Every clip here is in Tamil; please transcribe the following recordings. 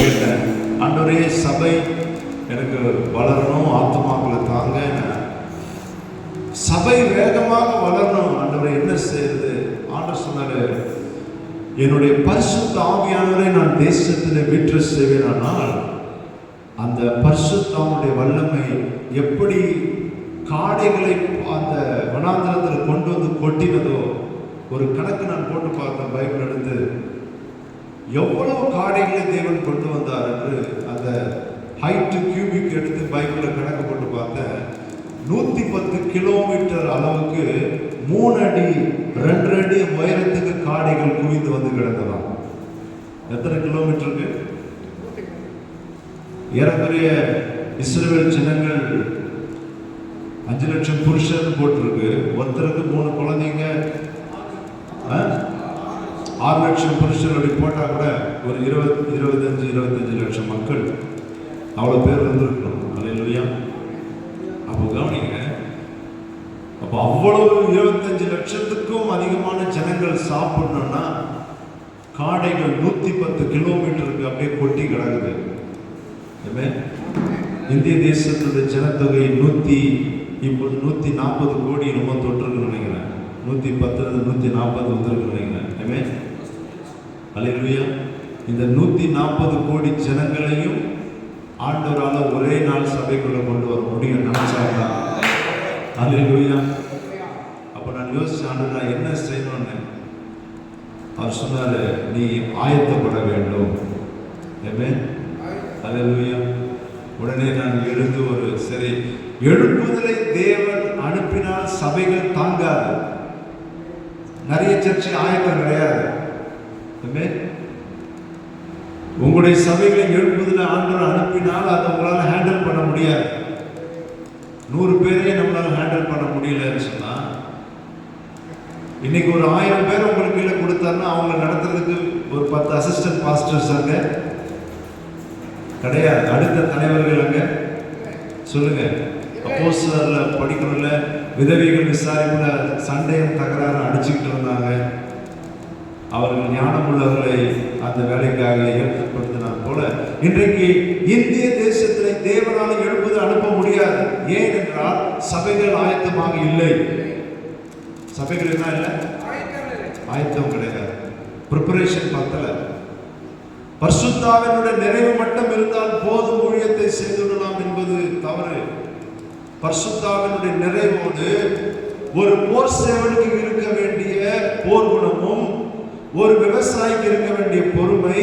கேட்டேன், ஆண்டவரே சபை எனக்கு வளரணும், ஆத்மாக்களை தாங்க, சபை வேகமாக வளரணும் ஆண்டவரே, என்ன செய்யுது? ஆண்டவர் சொன்னாரு, என்னுடைய பரிசுத்த ஆவியானவரை நான் தேசத்தில் விற்று செய்வேனால் அந்த பரிசுத்த ஆவியுடைய வல்லமை எப்படி காடைகளை அந்த வனாந்தரத்தில் கொண்டு வந்து கொட்டினதோ, ஒரு கணக்கு நான் போட்டு பார்த்தேன் பைபிள் எடுத்து, எவ்வளவு காடைகளை தேவன் கொண்டு வந்தார் என்று அந்த ஹைட்டு கியூபிக் எடுத்து பைபிளில் கணக்கு போட்டு பார்த்தேன். 110 கிலோமீட்டர் அளவுக்கு 3 அடி 2 அடி உயரத்துக்கு காடைகள் குவிந்து வந்து கிடந்ததாம். எத்தனை கிலோமீட்டருக்கு? ஏறக்குறைய இஸ்ரவேல் ஜனங்கள் 5 லட்சம் புருஷன் போட்டிருக்கு. ஒருத்தருக்கு 3 குழந்தைங்க, 6 லட்சம் புருஷன் அப்படி போட்டால் கூட ஒரு 25 லட்சம் மக்கள், அவ்வளோ பேர் வந்துருக்கணும். அல்லேலூயா. அப்போ கவனிங்க, அப்போ அவ்வளவு 25 லட்சத்துக்கும் அதிகமான ஜனங்கள் சாப்பிடணும்னா காடைகள் 110 கிலோமீட்டருக்கு அப்படியே கொட்டி கிடக்குது. இந்திய தேசத்துடைய ஜனத்தொகை இப்போது 140 கோடி நம்ம தொற்றுன்னு நினைக்கிறேன். 110 140 வந்துருக்கு நினைக்கிறேன். அல்லேலூயா. இந்த 140 கோடி ஜனங்களையும் ஆண்டவரால் ஒரே நாள் சபைக்குள்ள கொண்டு வர முடியும் நினைச்சாங்க. அல்லேலூயா. அப்போ நான் யோசிச்சேன், ஆண்டவரே நான் என்ன செய்யணும்னு. அவர் சொன்னார், நீ ஆயத்தப்பட வேண்டும். அல்லேலூயா. உடனே நான் எழுந்து ஒரு சரி, எழுப்புதலை தேவன் அனுப்பினால் சபைகள் தாங்காது. நிறைய சர்ச்சை ஆயத்தம் கிடையாது. உங்களுடைய சபைகளை எழுப்புதலை ஆண்டவர் அனுப்பினால் அதை உங்களால் ஹேண்டில் பண்ண முடியாது. 100 பேரையே நம்மளால ஹேண்டில் பண்ண முடியலன்னு சொன்னா, இன்னைக்கு ஒரு 1000 பேர் உங்களுக்கு கீழே கொடுத்தாருன்னா அவங்களை நடத்துறதுக்கு ஒரு 10 அசிஸ்டன்ட் பாஸ்டர்ஸ் அங்க கிடையாது. அடுத்த தலைவர்கள் அங்க சொல்லுங்க. அப்போஸ்தலர்ல படிக்கிறோம்ல, விதவைகள் விசாரிப்புல சண்டையும் தகராறு அடிச்சுக்கிட்டு இருந்தாங்க. அவர்கள் ஞானமுள்ளவர்களை அந்த வேலைக்காக ஏற்படுத்தினார் போல இன்றைக்கு இந்திய தேசத்தில் தேவனால் எழுப்புது அனுப்ப முடியாது. ஏன் என்றால் சபைகள் ஆயத்தமாக இல்லை. சபைகள் என்ன இல்லை? ஆயத்தம் கிடையாது. ப்ரிப்பரேஷன் பத்தல. பரிசுத்தாவினுடைய நிறைவு மட்டும் இருந்தால் போதும், ஊழியத்தை செய்துவிடலாம் என்பது தவறு. பரிசுத்தாவினுடைய நிறைவோடு ஒரு போர் சேவனுக்கு இருக்க வேண்டிய போர் குணமும், ஒரு விவசாயிக்கு இருக்க வேண்டிய பொறுமை,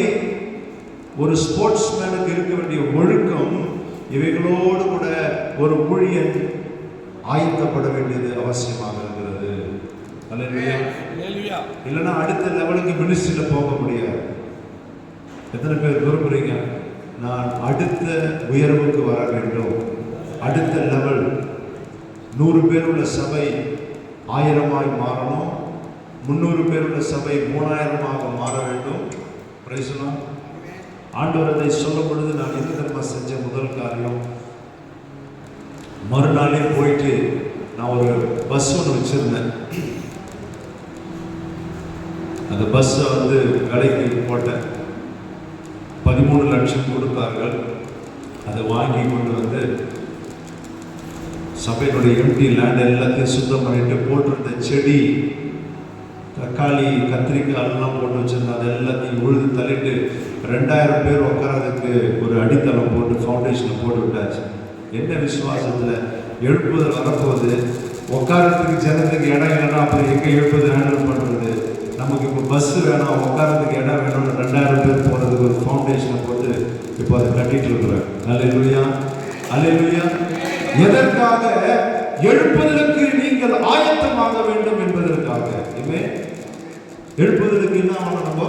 ஒரு ஸ்போர்ட்ஸ்மேனுக்கு இருக்க வேண்டிய ஒழுக்கம், இவைகளோடு கூட ஒரு ஊழியன் ஆயத்தப்பட வேண்டியது அவசியமாக இருக்கிறது. அல்லேலூயா. இல்லைன்னா அடுத்த லெவலுக்கு மினிஸ்ட்ரியில போக முடியாது. எத்தனை பேர் விரும்புறீங்க, நான் அடுத்த உயர்வுக்கு வர வேண்டும், அடுத்த லெவல், 100 பேர் உள்ள சபை 1000ஆய் மாறணும், 300 பேர் உள்ள சபை 3000ஆக மாற வேண்டும். Praise the Lord. ஆண்டவர் அதை சொல்லும் பொழுது நான் என்ன தெரியுமா செஞ்ச முதல் காரியம், மறுநாளே போயிட்டு நான் ஒரு பஸ் ஒன்று வச்சிருந்தேன். அந்த பஸ்ஸை விலைக்கு போட்டேன். 13 லட்சம் கொடுத்தார்கள். அதை வாங்கி கொண்டு சபையினுடைய எம்டி லேண்ட் எல்லாத்தையும் சுத்தம் பண்ணிட்டு, போட்டிருந்த செடி, தக்காளி, கத்திரிக்காய் எல்லாம் போட்டு வச்சிருந்தேன். அது எல்லாத்தையும் உழுது தள்ளிட்டு 2000 பேர் உட்காரதுக்கு ஒரு அடித்தளம் போட்டு ஃபவுண்டேஷனை போட்டு விட்டாச்சு. என்ன விசுவாசத்தில் எழுப்புதல் வரப்போகுது, உட்காரத்துக்கு ஜனத்துக்கு இடம் இல்லைன்னா அப்புறம் எங்கே எழுப்புதல் ஹேண்டில் பண்ணுறது? நமக்கு இப்போ பஸ்ஸு வேணும், உட்காரத்துக்கு இடம் வேணும்னு 2000 பேர் போகிறதுக்கு ஒரு ஃபவுண்டேஷனை போட்டு இப்போ அதை கட்டிட்டு இருக்கிறேன். அல்லேலூயா. அல்லேலூயா. எதற்காக? எழுப்புதலுக்கு நீங்கள் ஆயத்தமாக வேண்டும் என்பதற்காக. எழுப்புதலுக்கு என்ன ஆகணும் நம்ம?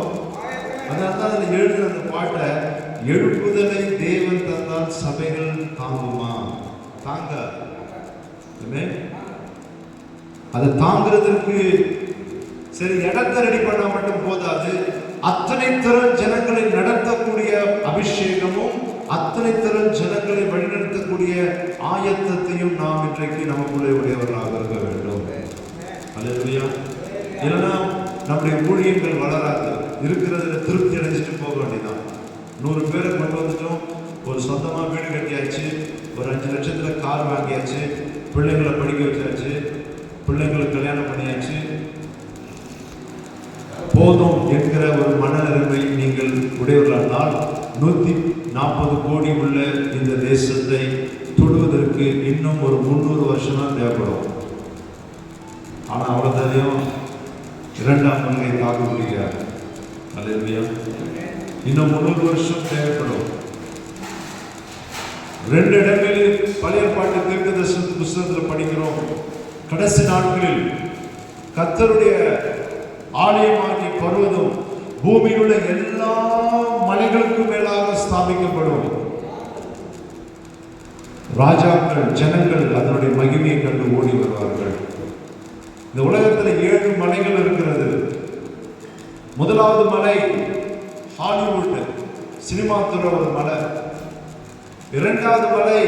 அதான் அதில் எழுதுற அந்த பாட்டை, எழுப்புதலை தேவன் தந்தால் சபைகள் தாங்குமா? தாங்க. அதை தாங்கிறதுக்கு சரி இடத்தை ரெடி பண்ண மட்டும் போதாது, அத்தனை திறன் ஜனங்களை நடத்தக்கூடிய அபிஷேகமும், அத்தனை திறன் ஜனங்களை வழிநடத்தக்கூடிய ஆயத்தத்தையும் நாம் இன்றைக்கு நமக்குள்ளே உடையவர்களாக இருக்க வேண்டும். அல்லேலூயா. இல்லைன்னா நம்முடைய ஊழியங்கள் வளராது. இருக்கிறதுல திருப்தி அடைஞ்சிட்டு போக வேண்டியதான். 100 பேரை கொண்டு வந்துட்டோம். ஒரு சொந்தமாக வீடு கட்டியாச்சு, ஒரு 5 லட்சத்தில் கார் வாங்கியாச்சு, பிள்ளைங்களை படிக்க வச்சாச்சு, பிள்ளைங்களுக்கு கல்யாணம் பண்ணியாச்சு, போதும் என்கிற ஒரு மனநிலைமை நீங்கள் உடையவர்களானால் 140 கோடி உள்ள இந்த தேசத்தை தொடுவதற்கு இன்னும் ஒரு 300 வருஷம் தான் தேவைப்படும். ஆனால் அவ்வளோதையும் 2ஆம் வருகை தாக்க முடியாது. அல்லேலூயா. இன்னும் 300 வருஷம் தேவைப்படும். 2 இடங்களில் பழைய பாட்டு தீர்க்கதரிசன புத்தகத்தில் படிக்கிறோம். கடைசி நாட்களில் கர்த்தருடைய ஆலயமாகிய பர்வதம் பூமியில் உள்ள எல்லா மலைகளுக்கும் மேலாக ஸ்தாபிக்கப்படும். ராஜாக்கள், ஜனங்கள் அதனுடைய மகிமையை கண்டு ஓடி வருவார்கள். இந்த உலகத்தில் 7 மலைகள் இருக்கிறது. முதலாவது மலை ஹாலிவுட், சினிமா துறை ஒரு மலை. 2வது மலை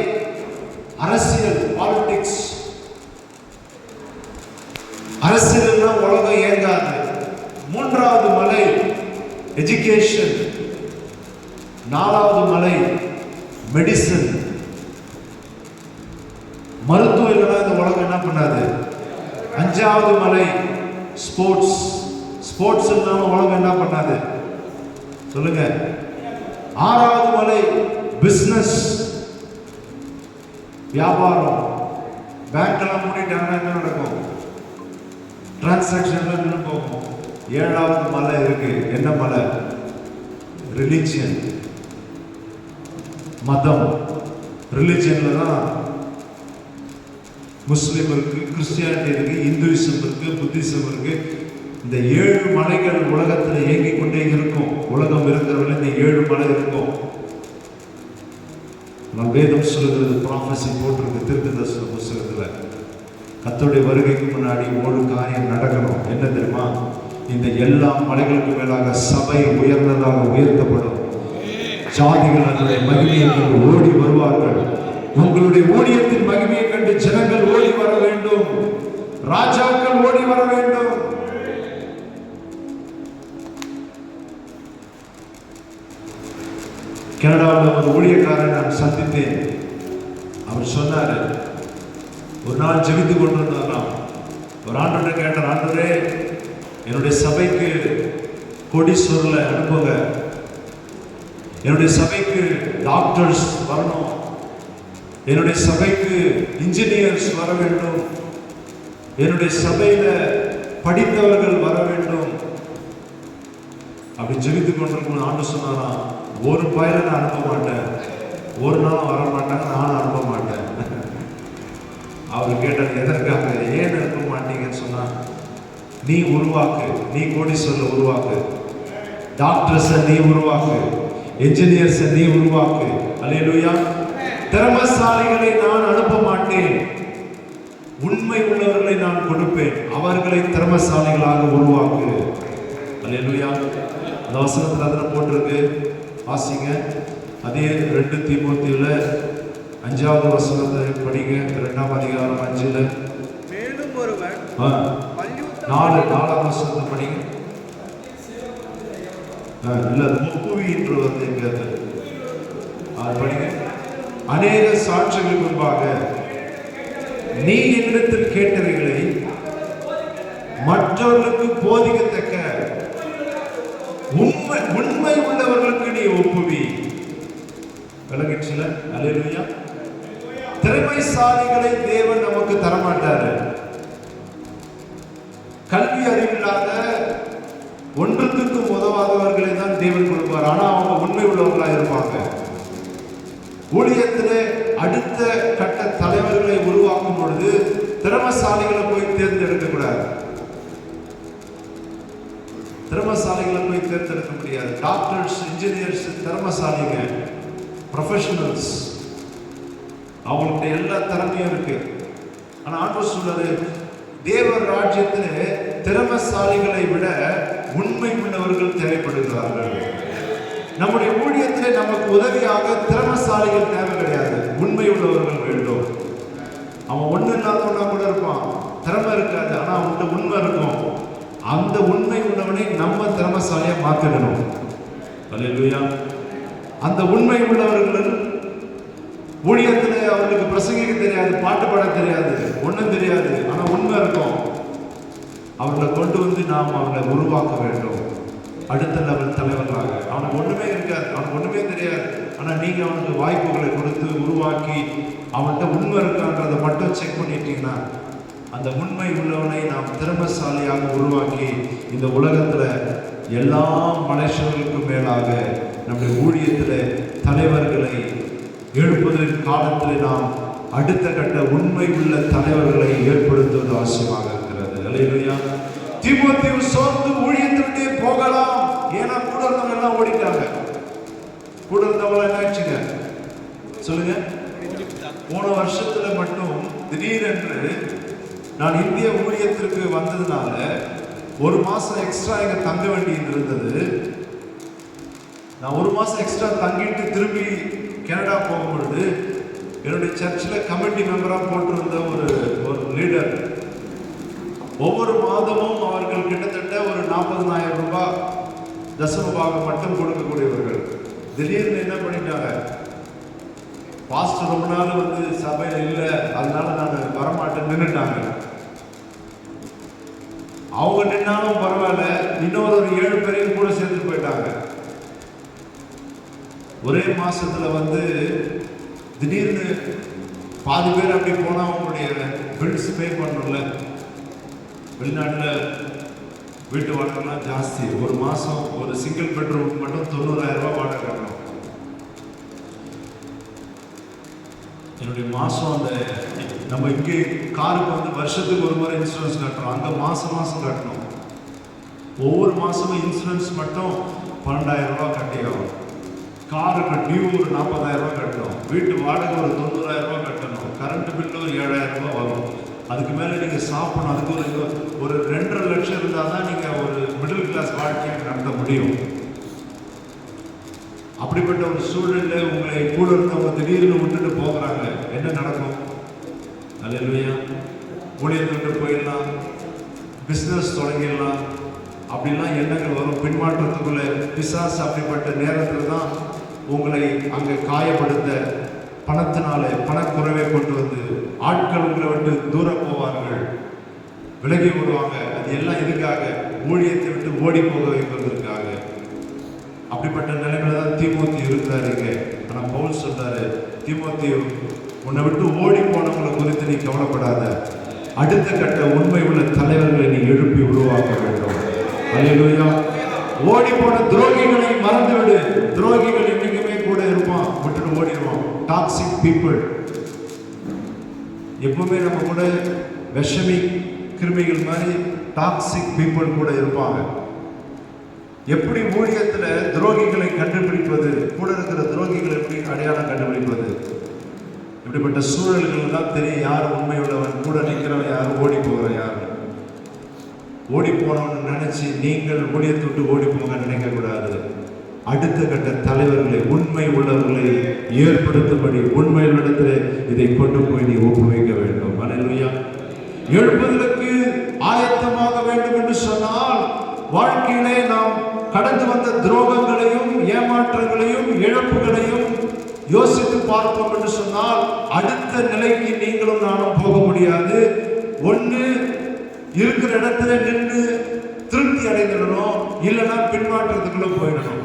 அரசியல், பாலிடிக்ஸ். அரசியல்னா உலகம் இயங்காது. 3வது மலை எஜுகேஷன். 4வது மலை மெடிசன். மருத்துவம் இல்லைன்னா இந்த உலகம் என்ன பண்ணாது. 5வது மலை ஸ்போர்ட்ஸ். ஸ்போர்ட்ஸ் இல்லாம உலகம் என்ன பண்ணாது சொல்லுங்க. 6வது மலை பிசினஸ், வியாபாரம். பேங்க் எல்லாம் மூடிட்டாங்கன்னா என்ன நடக்கும்? டிரான்சாக்ஷன் நின்று போகும். 7வது மலை இருக்கு. என்ன மலை? ரிலிஜியன், மதம். ரிலிஜியன்ல தான் முஸ்லிம் இருக்கு, கிறிஸ்டியானிட்டி இருக்கு, இந்துயிசம் இருக்கு, புத்திசம் இருக்கு. இந்த 7 மலைகள் உலகத்தில் இயங்கிக் கொண்டே இருக்கும். உலகம் இருக்கிறவர்கள் இந்த 7 மலை இருக்கும். நான் வேதம் சொல்லுகிறது, ப்ராஃபஸி போட்டிருக்கு தீர்க்கதரிசன புத்தகத்தில். கர்த்தருடைய வருகைக்கு முன்னாடி ஒரு காரியம் நடக்கணும். என்ன தெரியுமா? இந்த எல்லா மலைகளுக்கு மேலாக சபை உயர்ந்ததாக உயர்த்தப்படும். ஜாதிகள் அதனுடைய மகிமையை கண்டு ஓடி வருவார்கள். உங்களுடைய ஊழியத்தின் மகிமையை கண்டு ஜனங்கள் ஓடி வர வேண்டும். ராஜாக்கள் ஓடி வர வேண்டும். கனடாவில் ஒரு ஊழியக்காரரை நான் சந்தித்தேன். அவர் சொன்னாரு, ஒரு நாள் ஜெபித்து கொண்டிருந்தாராம். ஒரு ஆண்டவரை கேட்டார், ஆண்டவரே என்னுடைய சபைக்கு கோடீஸ்வரர்களை அனுப்புங்க, என்னுடைய சபைக்கு டாக்டர்ஸ் வரணும், என்னுடைய சபைக்கு இன்ஜினியர்ஸ் வர வேண்டும், என்னுடைய சபையில படித்தவர்கள் வர வேண்டும். அப்படி ஜெபித்து கொண்டிருக்கும் ஆண்டு சொன்னாரா, ஒரு பயிரை நான் அனுப்ப மாட்டேன், ஒரு நாள் வர மாட்டாங்க, நான் அனுப்ப மாட்டேன். அவர் கேட்டார், எதற்காக, ஏன் அனுப்ப மாட்டீங்கன்னு சொன்னா, நீ உருவாக்கு, நீ கோடீஸ்வரரை உருவாக்கு, டாக்டர்ஸை நீ உருவாக்கு, என்ஜினியர்ஸை நீ உருவாக்கு. அல்லேலூயா. திறமசாலிகளை நான் அனுப்ப மாட்டேன், உண்மை உள்ளவர்களை நான் கொடுப்பேன், அவர்களை திறமசாலிகளாக உருவாக்கு. அல்லேலூயா. அந்த வசனத்தில் அதில் போட்டிருக்கு, வாசிங்க. அதே 2 தீமோத்தேயுல 5வது வசனத்தை படிங்க. 2ஆம் அதிகாரம் 5ல் மேலும் ஒருவன் 4வது வசனத்தை படிங்க. இல்ல முப்புவின்று வந்து எங்க படிங்க. அநேக சாட்சிகளுக்கு முன்பாக நீ என்னிடத்தில் கேட்டவைகளை மற்றவர்களுக்கு போதிக்கத்தக்க உண்மை உள்ளவர்களுக்கு நீ ஒப்புவி. விளங்கிடுச்சுல? அல்லேலூயா. திறமைசாலிகளை தேவன் நமக்கு தரமாட்டாரு. கல்வி அறிவில்லாத ஒன்றுக்கு உதவாதவர்களை தான் தேவன் கொடுப்பார். ஆனா அவங்க உண்மை உள்ளவர்களா இருப்பாங்க. ஊழியத்திலே அடுத்த கட்ட தலைவர்களை உருவாக்கும் பொழுது திறமசாலிகளை போய் தேர்ந்தெடுக்க கூடாது. திறமசாலிகளை போய் தேர்ந்தெடுக்க முடியாது. டாக்டர்ஸ், இன்ஜினியர்ஸ் திறமசாலிங்க, ப்ரொஃபஷனல்ஸ், அவங்களுக்கு எல்லா திறமையும் இருக்கு. ஆனா ஆண்டவர் சொல்றாரு, தேவர் ராஜ்யத்திலே திறமசாலிகளை விட உண்மை உள்ளவர்கள் தேவைப்படுகிறார்கள். நம்முடைய ஊழியத்திலே நமக்கு உதவியாக திறமசாலிகள் தேவை கிடையாது, உண்மை உள்ளவர்கள் வேண்டும். அவன் ஒண்ணு இல்லாதவனா கூட இருப்பான், திறமை இருக்காது, ஆனா அவன்கிட்ட உண்மை இருக்கும். அந்த உண்மை உள்ளவனை நம்ம திறமசாலியா மாத்திடணும். அல்லேலூயா. அந்த உண்மை உள்ளவர்கள் ஊழியத்தில் அவர்களுக்கு பிரசங்கிக்க தெரியாது, பாட்டு பாட தெரியாது, ஒன்றும் தெரியாது, ஆனால் உண்மை இருக்கும். அவர்களை கொண்டு வந்து நாம் அவர்களை உருவாக்க வேண்டும். அடுத்த லெவல் தலைவர்களாக. அவனுக்கு ஒன்றுமே இருக்காது, அவனுக்கு ஒன்றுமே தெரியாது, ஆனால் நீங்கள் அவனுக்கு வாய்ப்புகளை கொடுத்து உருவாக்கி அவன்கிட்ட உண்மை இருக்கான்றதை மட்டும் செக் பண்ணிட்டீங்கன்னா அந்த உண்மை உள்ளவனை நாம் திறமசாலியாக உருவாக்கி இந்த உலகத்தில் எல்லா மனுஷர்களுக்கும் மேலாக நம்முடைய ஊழியத்தில் தலைவர்களை எழுப்புவதற்கு காலத்தில் நாம் அடுத்த கட்ட உண்மை உள்ள தலைவர்களை ஏற்படுத்துவது அவசியமாக இருக்கிறது. அல்லேலூயா. தீமோத்தேயு சோர்ந்து ஊழியத்தை விட்டே போகலாம், ஏன்னா கூட இருந்தவங்க எல்லாம் ஓடிட்டாங்க. கூட இருந்தவங்க என்ன ஆச்சுங்க சொல்லுங்க. போன வருஷத்துல மட்டும் திடீரென்று நான் இந்திய ஊழியத்திற்கு வந்ததுனால ஒரு மாசம் எக்ஸ்ட்ரா இங்க தங்க வேண்டியது இருந்தது. நான் ஒரு மாசம் எக்ஸ்ட்ரா தங்கிட்டு திரும்பி கனடா போகும்பொழுது என்னுடைய சர்ச்சில் கமிட்டி மெம்பராக போட்டிருந்த ஒரு லீடர் ஒவ்வொரு மாதமும் அவர்கள் கிட்டத்தட்ட ஒரு 40,000 ரூபாய் தசம பாகம் மட்டும் கொடுக்கக்கூடியவர்கள் திடீர்னு என்ன பண்ணிட்டாங்க, பாஸ்டர் ரொம்ப நாள் வந்து சபையில் இல்லை, அதனால நான் வரமாட்டேன் நின்றுட்டாங்க. அவங்க நின்னாலும் பரவாயில்ல, இன்னொரு 7 பேரையும் கூட சேர்த்து போயிட்டாங்க. ஒரே மாசத்துல வந்து திடீர்னு பாதி பேர் அப்படி போனா அவங்களுடைய பில்ஸ் பே பண்ணல. வெளிநாட்டில் வீட்டு வாடகைலாம் ஜாஸ்தி. ஒரு மாசம் ஒரு சிங்கிள் பெட்ரூம் மட்டும் 90,000 ரூபாய் வாடகை கட்டணும். என்னுடைய மாசம் அந்த நம்ம இங்கே காருக்கு வந்து வருஷத்துக்கு ஒரு முறை இன்சூரன்ஸ் கட்டுறோம், அங்கே மாசம் மாசம் கட்டணும். ஒவ்வொரு மாசமும் இன்சூரன்ஸ் மட்டும் 12,000 ரூபாய் கட்டி ஆகும். காருக்கு டியூ ஒரு 40,000 ரூபாய் கட்டணும், வீட்டு வாடகை ஒரு 90,000 ரூபாய் கட்டணும், கரண்ட் பில்லு ஒரு 7,000 ரூபாய் வரும். அதுக்கு மேலே நீங்கள் சாப்பிடணும், அதுக்கு ஒரு 2.5 லட்சம் இருந்தால் தான் நீங்கள் ஒரு மிடில் கிளாஸ் வாழ்க்கையை நடத்த முடியும். அப்படிப்பட்ட ஒரு சூழலில் உங்களை கூட இருந்தவங்க திடீர்னு விட்டுட்டு போகிறாங்க, என்ன நடக்கும்? அல்லேலூயா. ஊழியத்தை விட்டு போயிடலாம், பிஸ்னஸ் தொடங்கிடலாம், அப்படிலாம் எண்ணங்கள் வரும். பின்மாற்றத்துக்குள்ள பிசாசு அப்படிப்பட்ட நேரத்தில் தான் உங்களை அங்கே காயப்படுத்த பணத்தினாலே பணக்குறைவை கொண்டு வந்து ஆட்கள் உங்களை விட்டு தூரம் போவார்கள், விலகி விடுவாங்க. அது எல்லாம் இதுக்காக, ஊழியத்தை விட்டு ஓடி போக வைப்பதற்காக. அப்படிப்பட்ட நிலைமையில தான் தீமோத்தேயு இருந்தாருங்க. ஆனால் பவுல் சொல்றாரு, தீமோத்தேயு உன்னை விட்டு ஓடி போனவங்களை குறித்து நீ கவலைப்படாத, அடுத்த கட்ட உண்மை உள்ள தலைவர்களை நீ எழுப்பி உருவாக்க வேண்டும். அல்லேலூயா. ஓடி போன துரோகிகளை மறந்துவிடு. துரோகிகள் என்னைக்குமே கூட இருப்பான், விட்டுட்டு ஓடிடுவான். டாக்ஸிக் பீப்புள் எப்பவுமே நம்ம கூட விஷமி கிருமிகள் மாதிரி டாக்ஸிக் பீப்புள் கூட இருப்பாங்க. எப்படி ஊழியத்துல துரோகிகளை கண்டுபிடிப்பது, கூட இருக்கிற துரோகிகளை எப்படி அடையாளம் கண்டுபிடிப்பது? இப்படிப்பட்ட சூழல்கள் தான் தெரியும் யார் உண்மையுள்ளவன், கூட நிற்கிறவன் யார், ஓடி போகிறவன் யார். ஓடி போனவன் நினைச்சு நீங்கள் ஊழியத்தை விட்டு ஓடி போக நினைக்க கூடாது. அடுத்த கட்ட தலைவர்களை, உண்மை உள்ளவர்களை ஏற்படுத்தும்படி உண்மையிடத்தில் இதை கொண்டு போய் நீ ஒப்புவிக்க வேண்டும். அல்லேலூயா. எழுப்புதலுக்கு ஆயத்தமாக வேண்டும் என்று சொன்னால் வாழ்க்கையிலே நாம் கடந்து வந்த துரோகங்களையும் ஏமாற்றங்களையும் இழப்புகளையும் யோசித்து பார்ப்போம் என்று சொன்னால் அடுத்த நிலைக்கு நீங்களும் நானும் போக முடியாது. ஒன்று இருக்கிற இடத்துல நின்று திருப்தி அடைந்துடணும், இல்லைன்னா பின்மாற்றத்துக்குள்ள போயிடணும்.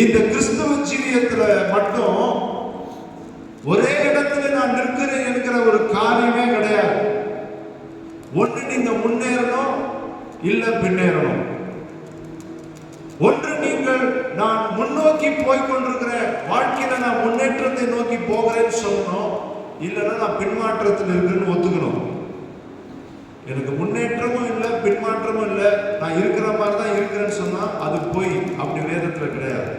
இந்த கிறிஸ்தவ ஜீவியத்துல மட்டும் ஒரே இடத்துல நான் நிற்கிறேன் என்கிற ஒரு காரியமே கிடையாது. ஒன்று நீங்க முன்னேறணும், இல்ல பின்னேறணும். ஒன்று நீங்கள் நான் முன்னோக்கி போய்கொண்டிருக்கிற வாழ்க்கையில நான் முன்னேற்றத்தை நோக்கி போகிறேன்னு சொல்லணும், இல்லைன்னா நான் பின்மாற்றத்தில் இருக்குன்னு ஒத்துக்கணும். எனக்கு முன்னேற்றமும் இல்லை பின்மாற்றமும் இல்லை, நான் இருக்கிற மாதிரி தான் இருக்கிறேன்னு சொன்னா அது போய் அப்படி வேதத்துல கிடையாது.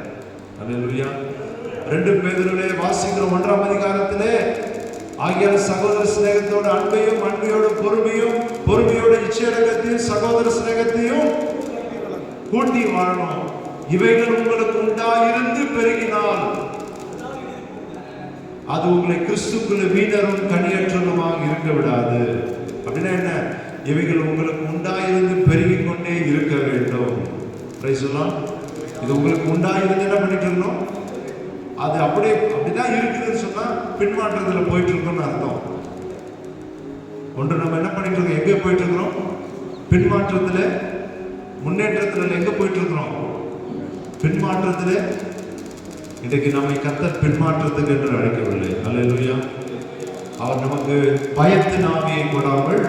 அல்லேலூயா. 2 பேதுருவிலே வாசிக்கிற 1ஆம் அதிகாரத்திலே ஆகியால் சகோதர சிநேகத்தோட அன்பையும், அன்பையோட பொறுமையும், பொறுமையோட இச்சையடக்கத்தையும், சகோதர சிநேகத்தையும் கூட்டி வாழணும். இவைகள் உங்களுக்கு உண்டாயிருந்து பெருகினால் அது உங்களை கிறிஸ்துக்குள்ள வீணரும் கனியற்றதுமாக இருக்க விடாது. அப்படின்னா என்ன? இவைகள் உங்களுக்கு உண்டாயிருந்து பெருகிக் கொண்டே இருக்க வேண்டும். இது உங்களுக்கு உண்டாயிருந்து என்ன பண்ணிட்டு இருக்கணும், அது அப்படிதான் இருக்குதுன்னு சொன்னா பின்மாற்றத்துல போயிட்டு இருக்கோம்னு அர்த்தம். ஒன்று நம்ம என்ன பண்ணிட்டு இருக்கோம், எங்க போயிட்டு இருக்கிறோம், பின்மாற்றத்துல. முன்னேற்றத்துல எங்க போயிட்டு இருக்கிறோம், பின்மாற்றத்துல. இன்றைக்கு நம்மை கர்த்தர் பின்மாற்றத்துக்கு என்று அழைக்கவில்லை. அல்லேலூயா. அவர் நமக்கு பயத்தின் ஆவியை கொடாமல்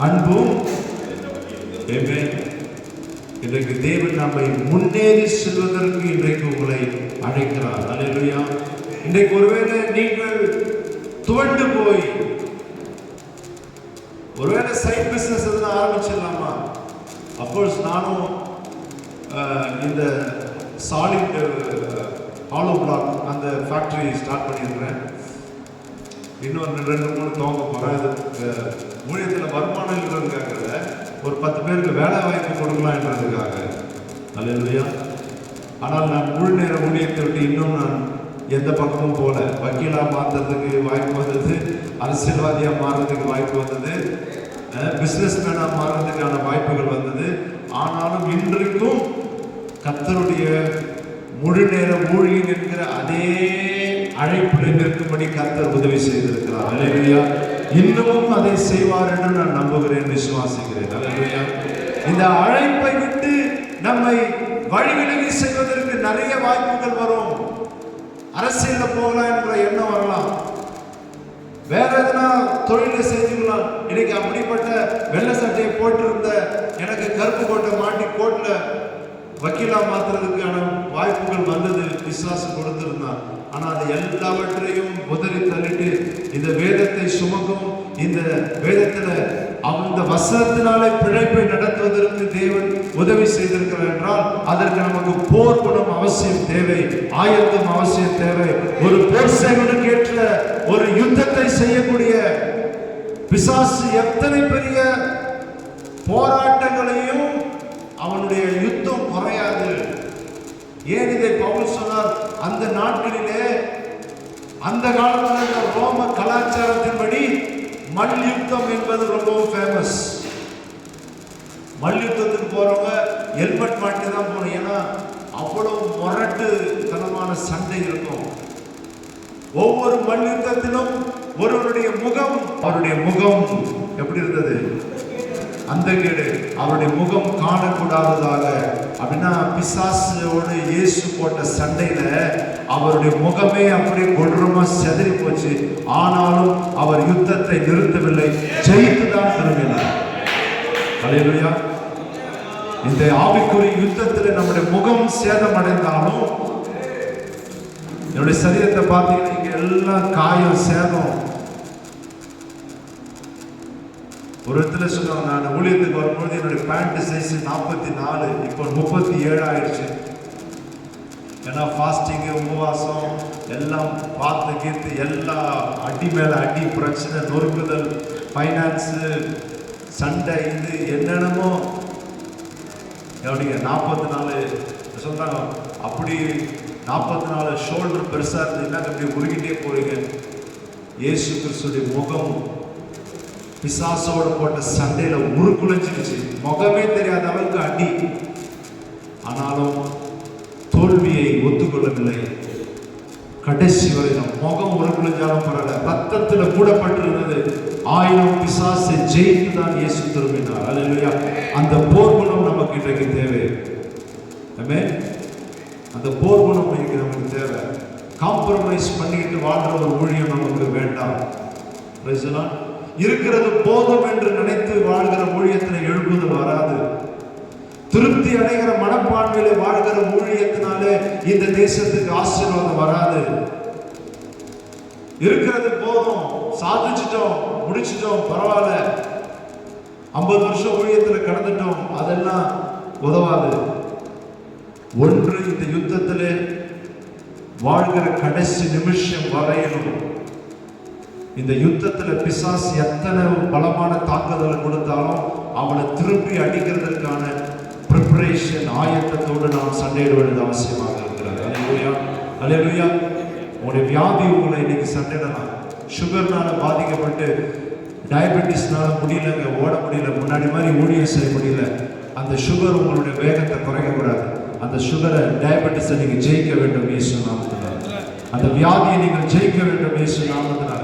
அன்பும், இன்றைக்கு தேவன் நம்மை முன்னேறி செல்வதற்கு இன்றைக்கு உங்களை அழைக்கிறார். அல்லேலூயா. இன்றைக்கு ஒருவேளை நீங்கள் துவண்டு போய் ஒருவேளை சைட் பிசினஸ் எதுனா ஆரம்பிச்சிடலாமா? அப்கோர்ஸ் நானும் இந்த சாலிட் ஹாலோ பிளாக் அந்த ஃபேக்டரி ஸ்டார்ட் பண்ணியிருக்கிறேன். இன்னும் 2-3 துவங்க போகிறேன். அது ஊழியத்தில் வருமானம் இருக்கிறதுக்காக ஒரு 10 பேருக்கு வேலை வாய்ப்பு கொடுக்கலாம்ன்றதுக்காக. அல்லேலூயா. ஆனால் நான் முழு நேர ஊழியத்தை விட்டு இன்னும் நான் எந்த பக்கமும் போல. வக்கீலாக மாற்றுறதுக்கு வாய்ப்பு வந்தது, அரசியல்வாதியாக மாறுறதுக்கு வாய்ப்பு வந்தது, பிஸ்னஸ் மேனாக மாறுறதுக்கான வாய்ப்புகள் வந்தது. ஆனாலும் இன்றைக்கும் கர்த்தருடைய முழு நேர ஊழியன் என்கிற அதே அழைப்பில் நிற்கும்படி கர்த்தர் உதவி செய்திருக்கிறார். அல்லேலூயா. இன்னமும் அதை செய்வார் என்று நான் நம்புகிறேன், விசுவாசிக்கிறேன். அல்லேலூயா. இந்த அழைப்பை விட்டு நம்மை வழிவிலகி செய்வதற்கு நிறைய வாய்ப்புகள் வரும். அரசியல்ல போகலாம் என்ற எண்ணம் வரலாம், வேற எதனா தொழிலை செஞ்சுக்கலாம். இன்னைக்கு அப்படிப்பட்ட வெள்ளை சட்டையை போட்டு இருந்த எனக்கு கருப்பு கோட்டை மாட்டி கோட்ல வக்கீலா மாத்துறதுக்கான வாய்ப்புகள் வந்தது, விசுவாசம் கொடுத்திருந்தான். ஆனா அது எல்லாவற்றையும் உதறி தள்ளிட்டு இந்த வேதத்தை சுமக்கும், இந்த வேதத்துல அந்த வசனத்தினாலே பிழைப்பை நடத்துவதற்கு தேவன் உதவி செய்திருக்கிறார் என்றால் அதற்கு நமக்கு போர் குணம் அவசியம் தேவை, ஆயத்தம் அவசியம் தேவை. ஒரு போர் சேவனுக்கு ஏற்ற ஒரு யுத்தத்தை செய்யக்கூடிய பிசாசு எத்தனை பெரிய போராட்டங்களையும் அவனுடைய யுத்தம் குறையாது. ஏன் இதை பவுல் சொன்னார்? அந்த நாட்களிலே, அந்த காலத்தில் ரோம கலாச்சாரத்தின்படி மல்யுத்தம் என்பது ரொம்பவும் ஃபேமஸ். மல்யுத்தத்துக்கு போறவங்க ஹெல்மெட் மாட்டி தான் போகணும். ஏன்னா அவ்வளவு முரட்டு தனமான சண்டை இருக்கும். ஒவ்வொரு மல்யுத்தத்திலும் ஒருவருடைய முகம், அவருடைய முகம் எப்படி இருந்தது? அந்த கேடு, அவருடைய முகம் காணக்கூடாததாக. அப்படின்னா பிசாசோடு இயேசு போட்ட சண்டையில அவருடைய முகமே அப்படியே கொடூரமா செதறி போச்சு. ஆனாலும் அவர் யுத்தத்தை நிறுத்தவில்லை, ஜெயித்துதான் திரும்பினார். அல்லேலூயா. இந்த ஆவிக்குரிய யுத்தத்தில் நம்முடைய முகம் சேதம் அடைந்தாலும், என்னுடைய சரீரத்தை பார்த்தீங்கன்னா இங்க எல்லாம் காயம் சேதம். ஒரு இடத்துல சொல்லுவாங்க, நான் ஊழியத்துக்கு வரும்போது என்னுடைய பேண்ட் சைஸ் 44, இப்போ 37 ஆயிடுச்சு. ஏன்னா ஃபாஸ்டிங்கு, உபவாசம் எல்லாம் பார்த்து கீர்த்து எல்லா அடி மேலே அடி, பிரச்சனை, நொறுக்குதல், ஃபைனான்ஸு, சண்டை, இது என்னென்னமோ. எப்படிங்க 44 சொல்கிறாங்க. அப்படி 44 ஷோல்டர் பெருசாக இருந்ததுன்னா அப்படி உருகிட்டே போறீங்க. இயேசு கிறிஸ்துடைய முகம் பிசாசோட போட்ட சண்டையில உருக்குலைஞ்சிருச்சு. முகமே தெரியாத அளவுக்கு அடி. ஆனாலும் தோல்வியை ஒத்துக்கொள்ளவில்லை. கடைசி வரை முகம் உருக்குலைஞ்சாலும் பரவாயில்ல, ரத்தத்துல மூடப்பட்டிருந்தது. 1000 பிசாசை ஜெயித்து தான் இயேசு திரும்பினார். அல்லேலூயா. அந்த போர் குணம் நமக்கு இன்றைக்கு தேவை. அந்த போர் குணம் இன்னைக்கு நமக்கு தேவை. காம்ப்ரமைஸ் பண்ணிட்டு வாழ்ற ஒரு ஊழியம் நமக்கு வேண்டாம். இருக்கிறது போதும் என்று நினைத்து வாழ்கிற ஊழியத்தில் எழுப்புதல் வராது. திருப்தி அடைகிற மனப்பான்மையில வாழ்கிற ஊழியத்தினாலே இந்த தேசத்துக்கு ஆசீர்வாதம் வராது. இருக்கிறது போதும், சாதிச்சிட்டோம், முடிச்சிட்டோம், பரவாயில்ல, 50 வருஷம் ஊழியத்தில் கடந்துட்டோம், அதெல்லாம் உதவாது. ஒன்று, இந்த யுத்தத்திலே வாழ்கிற கடைசி நிமிஷம் வரையிலும் இந்த யுத்தத்தில் பிசாசு எத்தனை பலமான தாக்குதலை கொடுத்தாலும் அவனை திருப்பி அடிக்கிறதுக்கான ப்ரிப்பரேஷன், ஆயத்தத்தோடு நாம் சண்டையிட வேண்டியது அவசியமாக இருக்கிறது. அல்லேலூயா. அல்லேலூயா. உங்களுடைய வியாதி உங்களை இன்னைக்கு சண்டையிடலாம். சுகர்னால பாதிக்கப்பட்டு டயபெட்டிஸ்னால முடியலங்க, ஓட முடியல, முன்னாடி மாதிரி ஊழியம் செய்ய முடியல. அந்த சுகர் உங்களுடைய வேகத்தை குறைக்கக்கூடாது. அந்த சுகரை, டயபெட்டிஸை நீங்க ஜெயிக்க வேண்டும் இயேசு நாமத்தினால. அந்த வியாதியை நீங்கள் ஜெயிக்க வேண்டும் இயேசு நாமத்தினால.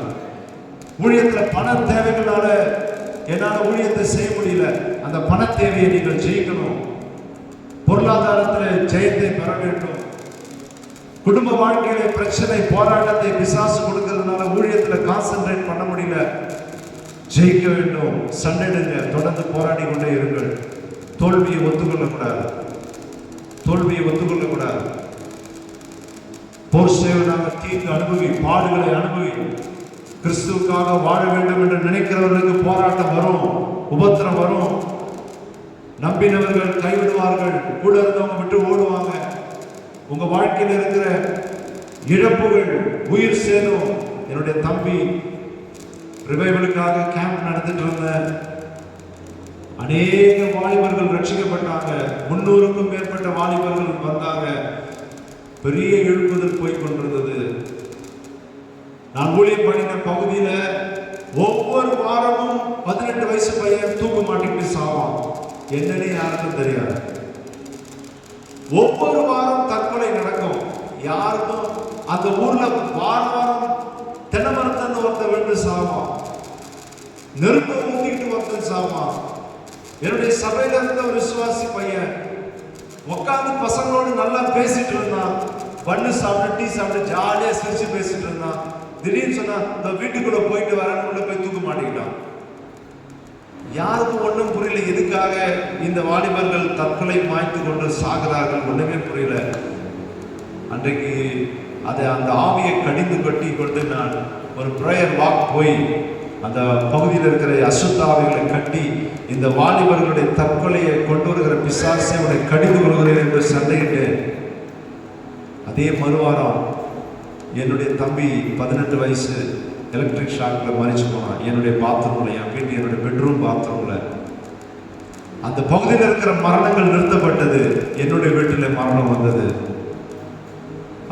ஊழியத்துல பண தேவைகளால என்னால ஊழியத்தை செய்ய முடியல, அந்த பண தேவையை நீங்கள் ஜெயிக்கணும். பொருளாதாரத்தில் ஜெயத்தை பெற வேண்டும். குடும்ப வாழ்க்கையில பிரச்சனை, போராட்டத்தை பிசாசு கொடுக்கிறதுனால ஊழியத்துல கான்சென்ட்ரேட் பண்ண முடியல, ஜெயிக்க வேண்டும். சண்டைடுங்க, தொடர்ந்து போராடி கொண்டே இருங்கள். தோல்வியை ஒத்துக்கொள்ளக்கூடாது, தோல்வியை ஒத்துக்கொள்ளக்கூடாது. போர் சேவனாக தீங்கு அனுபவி, பாடுகளை அனுபவி. கிறிஸ்துவுக்காக வாழ வேண்டும் என்று நினைக்கிறவர்களுக்கு போராட்டம் வரும், உபத்திரம் வரும். நம்பினவர்கள் கைவிடுவார்கள், கூட இருந்தவங்க விட்டு ஓடுவாங்க. உங்க வாழ்க்கையில் இருக்கிற இழப்புகள், உயிர் சேரும். என்னுடைய தம்பி ரிவைவலுக்காக கேம்ப் நடத்திட்டு இருந்த அநேக வாலிபர்கள் ரட்சிக்கப்பட்டாங்க. 300க்கும் மேற்பட்ட வாலிபர்கள் வந்தாங்க. பெரிய எழுப்புதல் போய் கொண்டிருந்தது. நான் ஊழியம் பண்ணின பகுதியில ஒவ்வொரு வாரமும் 18 வயசு பையன் தூக்க மாட்டிட்டு சாவான். என்னன்னே யாருக்கும் தெரியாது. ஒவ்வொரு வாரம் தற்கொலை நடக்கும். யாருக்கும் அந்த ஊர்ல வாரம் தென்னமரத்தன் ஒருத்தன் விழுந்து சாவான், நெருப்பை ஊத்திக்கிட்டு ஒருத்தன் சாவான். என்னுடைய சபையில இருந்த ஒரு விசுவாசி பையன் உட்காந்து பசங்களோடு நல்லா பேசிட்டு இருந்தான். பண்ணு சாப்பிட்டு, டீ சாப்பிட்டு, ஜாலியா சிரிச்சு பேசிட்டு இருந்தான். திடீர்னு சொன்னா இந்த வீட்டுக்குள்ள போயிட்டு வரேன்னு போய் தூக்க மாட்டேங்கிட்டான். யாருக்கும் ஒன்றும் புரியல, எதுக்காக இந்த வாலிபர்கள் தற்கொலை மாய்த்து கொண்டு சாகிறார்கள், ஒண்ணுமே புரியல. அன்றைக்கு அதை அந்த ஆவியை கடிந்து கட்டி கொண்டு நான் ஒரு பிரேயர் வாக் போய் அந்த பகுதியில் இருக்கிற அசுத்த ஆவிகளை கட்டி இந்த வாலிபர்களுடைய தற்கொலையை கொண்டு வருகிற பிசாசை அவனை கடிந்து கொள்கிறேன் என்று சண்டையிட்டு, அதே மறுவாரம் என்னுடைய தம்பி 18 வயசு எலக்ட்ரிக் ஷாக்ல மறிச்சு போனான். என்னுடைய பாத்ரூம்ல, என் வீட்டு என்னுடைய பெட்ரூம் பாத்ரூம்ல. அந்த பகுதியில் இருக்கிற மரணங்கள் நிறுத்தப்பட்டது. என்னுடைய வீட்டில் மரணம் வந்தது.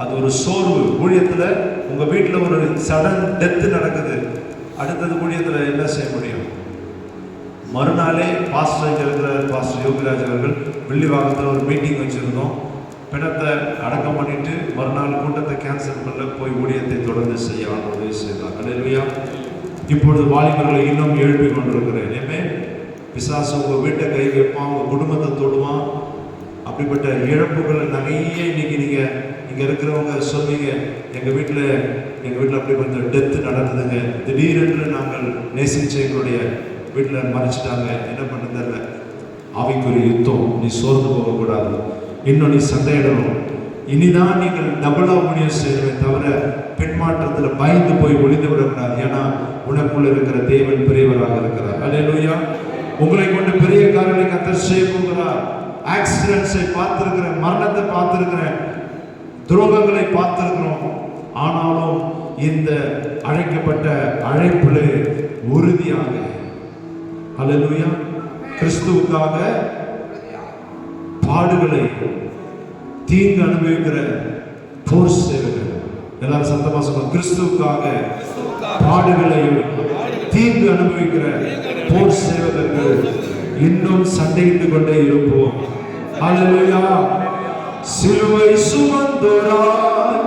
அது ஒரு சோர்வு. ஊழியத்துல உங்க வீட்டுல ஒரு சடன் டெத் நடக்குது, அடுத்தது ஊழியத்துல என்ன செய்ய முடியும்? மறுநாளே பாஸ்டர் இருக்கிற பாஸ்டர் யோகிராஜ் அவர்கள் வில்லிவாக்கத்தில் ஒரு மீட்டிங் வச்சிருந்தோம். பிணத்தை அடக்கம் பண்ணிட்டு மறுநாள் கூட்டத்தை கேன்சல் பண்ண போய் ஊழியத்தை தொடர்ந்து செய்ய உதவி செய்தார். அல்லேலூயா. இப்பொழுது வாலிபர்களை இன்னும் எழுப்பி கொண்டிருக்கிறேன். ஏமே பிசாசு உங்க வீட்டை கை வைப்பான், உங்க குடும்பத்தை தொடுவான். அப்படிப்பட்ட இழப்புகள் நிறைய இன்னைக்கு நீங்க இங்க இருக்கிறவங்க சொல்வீங்க, எங்க வீட்டில் அப்படிப்பட்ட டெத்து நடந்ததுங்க, திடீரென்று நாங்கள் நேசிச்ச எங்களுடைய வீட்டில் மறைச்சிட்டாங்க, என்ன பண்ணதில்ல. ஆவிக்குரிய யுத்தம். நீ சோர்ந்து போகக்கூடாது, இன்னும் நீ சண்டையிடணும். இனிதான் நீங்கள் டபுளா ஊழியம் செய்யணுமே தவிர பின்மாற்றத்தில் பயந்து போய் ஒளிந்து விடக்கூடாது. ஏன்னா உனக்குள்ள இருக்கிற தேவன் பெரியவராக இருக்கிறார். அல்லேலூயா. உங்களை கொண்டு பெரிய காரியங்களை கர்த்தர் செய்ய போகிறார். ஆக்சிடென்ட்ஸை பார்த்திருக்கிறேன், மரணத்தை பார்த்திருக்கிறேன், துரோகங்களை பார்த்திருக்கிறோம். ஆனாலும் இந்த அழைக்கப்பட்ட அழைப்பிலே உறுதியாக, அல்லேலூயா, கிறிஸ்துவுக்காக பாடுகளை தீங்கு அனுபவிக்கிற போர் சேவகர். எல்லாரும் சத்தமா சொல்லுங்க, கிறிஸ்துவுக்காக பாடுகளை தீங்கு அனுபவிக்கிற போர் சேவகர்கள் இன்னும் சண்டையிட்டு கொண்டே இருப்போம். அல்லேலூயா. சிலுவை சுமந்தோராய்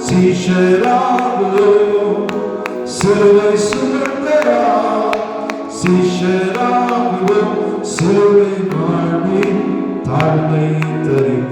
சீஷராகுவோம், சிலுவை சுமந்தோராய் சீஷராகுவோம், சிலுவை வாழ்வின் தாழ்மை தருவோம்.